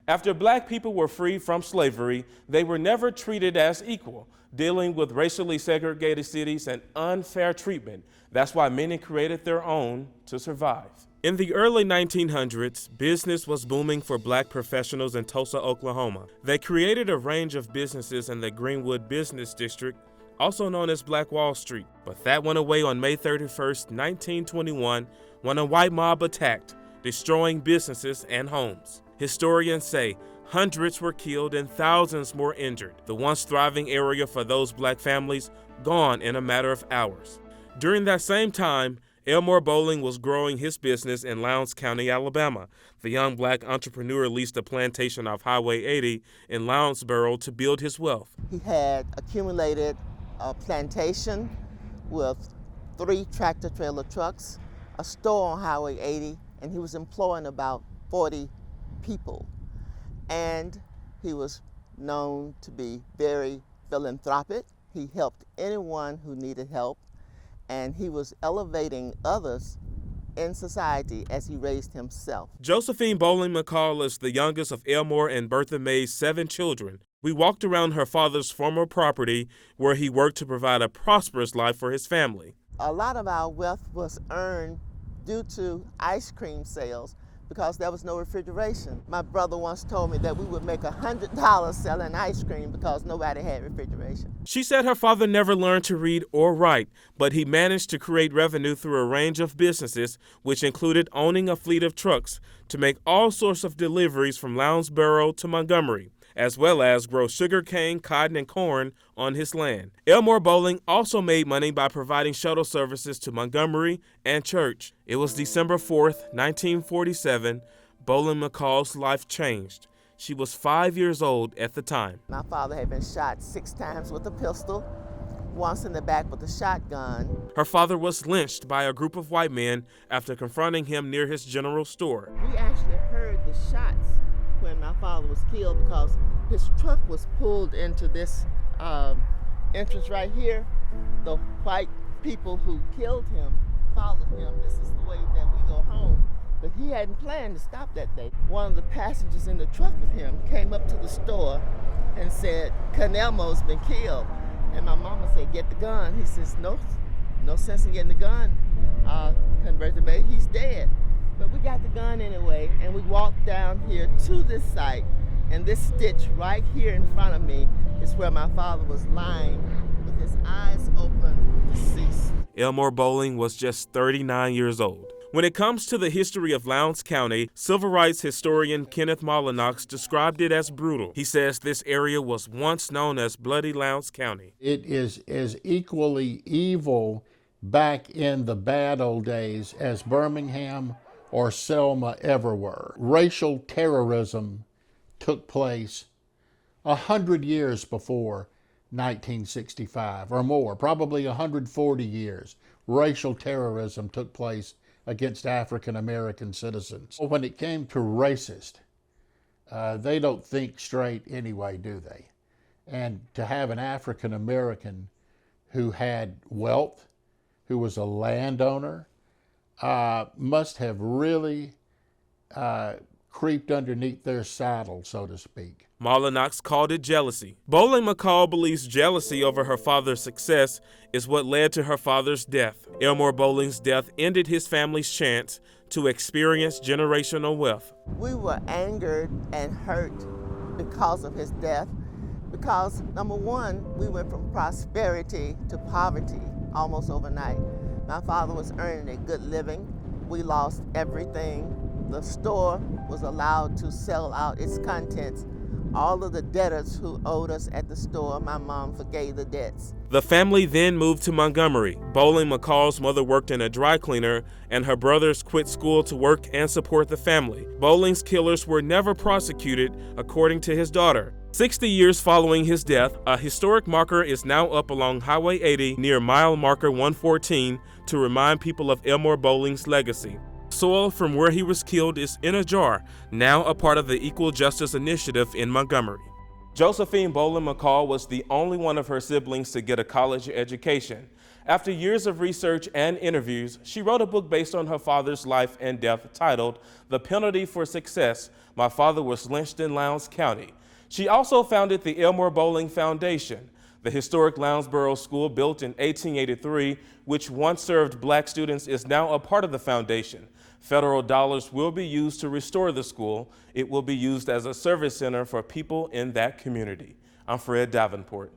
After black people were freed from slavery, they were never treated as equal, dealing with racially segregated cities and unfair treatment. That's why many created their own to survive. In the early 1900s, business was booming for black professionals in Tulsa, Oklahoma. They created a range of businesses in the Greenwood Business District, also known as Black Wall Street. But that went away on May 31st, 1921, when a white mob attacked, destroying businesses and homes. Historians say hundreds were killed and thousands more injured. The once thriving area for those black families gone in a matter of hours. During that same time, Elmore Bolling was growing his business in Lowndes County, Alabama. The young black entrepreneur leased a plantation off Highway 80 in Lowndesboro to build his wealth. He had accumulated a plantation with 3 tractor-trailer trucks, a store on Highway 80, and he was employing about 40 people. And he was known to be very philanthropic. He helped anyone who needed help, and he was elevating others in society as he raised himself. Josephine Bolling McCall is the youngest of Elmore and Bertha May's 7 children. We walked around her father's former property where he worked to provide a prosperous life for his family. A lot of our wealth was earned due to ice cream sales because there was no refrigeration. My brother once told me that we would make $100 selling ice cream because nobody had refrigeration. She said her father never learned to read or write, but he managed to create revenue through a range of businesses, which included owning a fleet of trucks to make all sorts of deliveries from Lowndesboro to Montgomery, as well as grow sugarcane, cotton, and corn on his land. Elmore Bolling also made money by providing shuttle services to Montgomery and church. It was December 4th, 1947. Bolling McCall's life changed. She was 5 years old at the time. My father had been shot 6 times with a pistol, once in the back with a shotgun. Her father was lynched by a group of white men after confronting him near his general store. We actually heard the shots when my father was killed because his truck was pulled into this entrance right here. The white people who killed him followed him. This is the way that we go home. But he hadn't planned to stop that day. One of the passengers in the truck with him came up to the store and said, Canelmo's been killed. And my mama said, get the gun. He says, no sense in getting the gun. Converted me, he's dead. But we got the gun anyway, and we walked down here to this site, and this stitch right here in front of me is where my father was lying with his eyes open, deceased. Elmore Bolling was just 39 years old. When it comes to the history of Lowndes County, civil rights historian Kenneth Mollenaux described it as brutal. He says this area was once known as Bloody Lowndes County. It is as equally evil back in the bad old days as Birmingham or Selma ever were. Racial terrorism took place 100 years before 1965 or more, probably 140 years. Racial terrorism took place against African American citizens. When it came to racist, they don't think straight anyway, do they? And to have an African American who had wealth, who was a landowner, must have really creeped underneath their saddle, so to speak. Mollenaux called it jealousy. Bolling McCall believes jealousy over her father's success is what led to her father's death. Elmore Bolling's death ended his family's chance to experience generational wealth. We were angered and hurt because of his death, because number one, we went from prosperity to poverty almost overnight. My father was earning a good living. We lost everything. The store was allowed to sell out its contents. All of the debtors who owed us at the store, my mom forgave the debts. The family then moved to Montgomery. Bolling McCall's mother worked in a dry cleaner, and her brothers quit school to work and support the family. Bolling's killers were never prosecuted, according to his daughter. 60 years following his death, a historic marker is now up along Highway 80 near mile marker 114 to remind people of Elmore Bolling's legacy. Soil from where he was killed is in a jar, now a part of the Equal Justice Initiative in Montgomery. Josephine Bolling McCall was the only one of her siblings to get a college education. After years of research and interviews, she wrote a book based on her father's life and death titled The Penalty for Success: My Father Was Lynched in Lowndes County. She also founded the Elmore Bolling Foundation, the historic Lowndesboro school built in 1883, which once served black students, is now a part of the foundation. Federal dollars will be used to restore the school. It will be used as a service center for people in that community. I'm Fred Davenport.